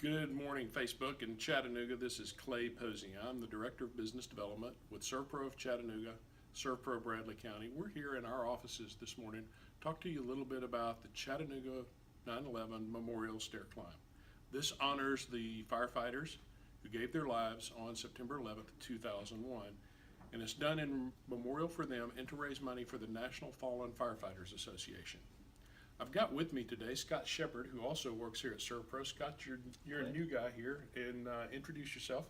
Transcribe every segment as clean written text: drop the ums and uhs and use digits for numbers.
Good morning, Facebook and Chattanooga. This is Clay Posey. I'm the Director of Business Development with Servpro of Chattanooga, Servpro Bradley County. We're here in our offices this morning to talk to you a little bit about the Chattanooga 9/11 Memorial Stair Climb. This honors the firefighters who gave their lives on September 11th, 2001, and it's done in memorial for them and to raise money for the National Fallen Firefighters Association. I've got with me today Scott Shepard, who also works here at Servpro. Scott, you're a new guy here, and introduce yourself.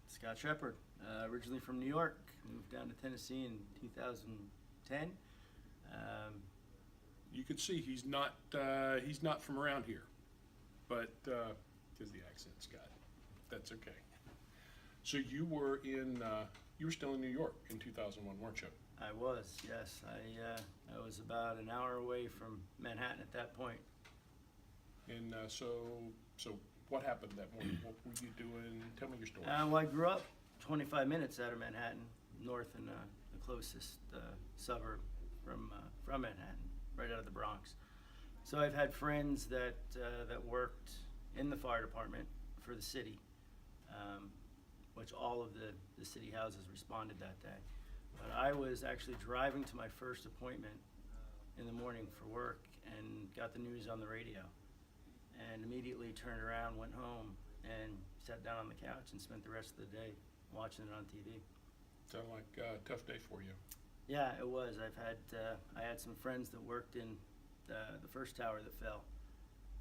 Scott Shepard, originally from New York, moved down to Tennessee in 2010. You can see he's not from around here, but because the accent, Scott, that's okay. So you were still in New York in 2001, weren't you? I was, yes. I was about an hour away from Manhattan at that point. And so what happened that morning? What were you doing? Tell me your story. Well, I grew up 25 minutes out of Manhattan, north in the closest suburb from Manhattan, right out of the Bronx. So I've had friends that worked in the fire department for the city, which all of the city houses responded that day. But I was actually driving to my first appointment in the morning for work and got the news on the radio, and immediately turned around, went home, and sat down on the couch and spent the rest of the day watching it on TV. Sounded like a tough day for you. Yeah, it was. I had some friends that worked in the first tower that fell,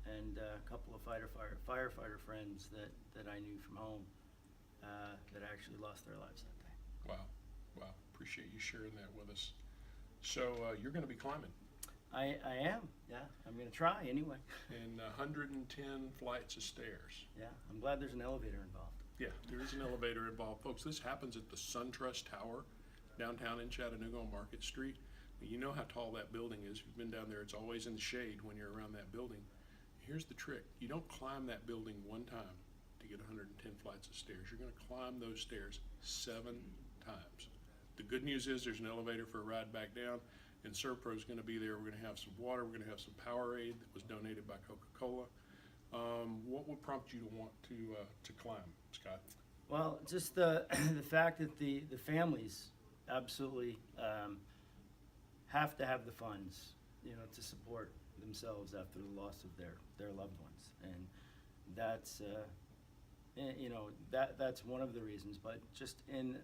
and a couple of firefighter friends that I knew from home that actually lost their lives that day. Wow. Appreciate you sharing that with us. So you're going to be climbing. I am, yeah. I'm going to try anyway. And 110 flights of stairs. Yeah, I'm glad there's an elevator involved. Yeah, there is an elevator involved. Folks, this happens at the SunTrust Tower downtown in Chattanooga on Market Street. You know how tall that building is. If you've been down there, it's always in the shade when you're around that building. Here's the trick. You don't climb that building one time to get 110 flights of stairs. You're going to climb those stairs 7 times. The good news is there's an elevator for a ride back down, and Servpro is going to be there. We're going to have some water. We're going to have some Powerade that was donated by Coca-Cola. What would prompt you to want to climb, Scott? Well, just the fact that the families absolutely have to have the funds, to support themselves after the loss of their loved ones, and that's that's one of the reasons. But just in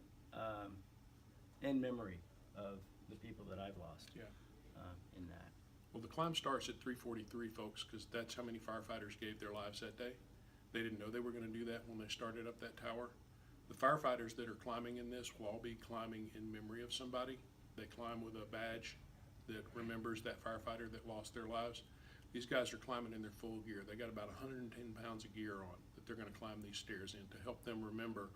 memory of the people that I've lost. Yeah. In that. Well, the climb starts at 3:43, folks, because that's how many firefighters gave their lives that day. They didn't know they were going to do that when they started up that tower. The firefighters that are climbing in this will all be climbing in memory of somebody. They climb with a badge that remembers that firefighter that lost their lives. These guys are climbing in their full gear. They got about 110 pounds of gear on that they're going to climb these stairs in to help them remember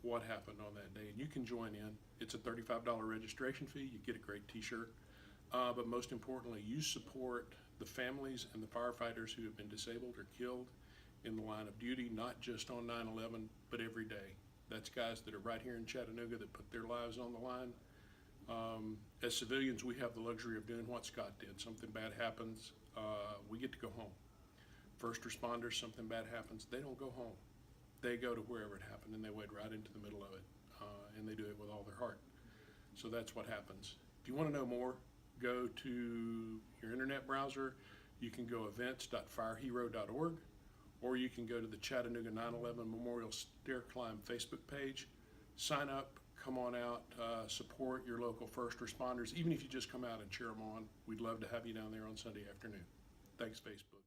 what happened on that day. And you can join in. It's a $35 registration fee. You get a great t-shirt. But most importantly, you support the families and the firefighters who have been disabled or killed in the line of duty, not just on 9/11, but every day. That's guys that are right here in Chattanooga that put their lives on the line. As civilians, we have the luxury of doing what Scott did. Something bad happens, we get to go home. First responders, something bad happens, they don't go home. They go to wherever it happened, and they wade right into the middle of it, and they do it with all their heart. So that's what happens. If you want to know more, go to your internet browser. You can go events.firehero.org, or you can go to the Chattanooga 9/11 Memorial Stair Climb Facebook page. Sign up, come on out, support your local first responders. Even if you just come out and cheer them on, we'd love to have you down there on Sunday afternoon. Thanks, Facebook.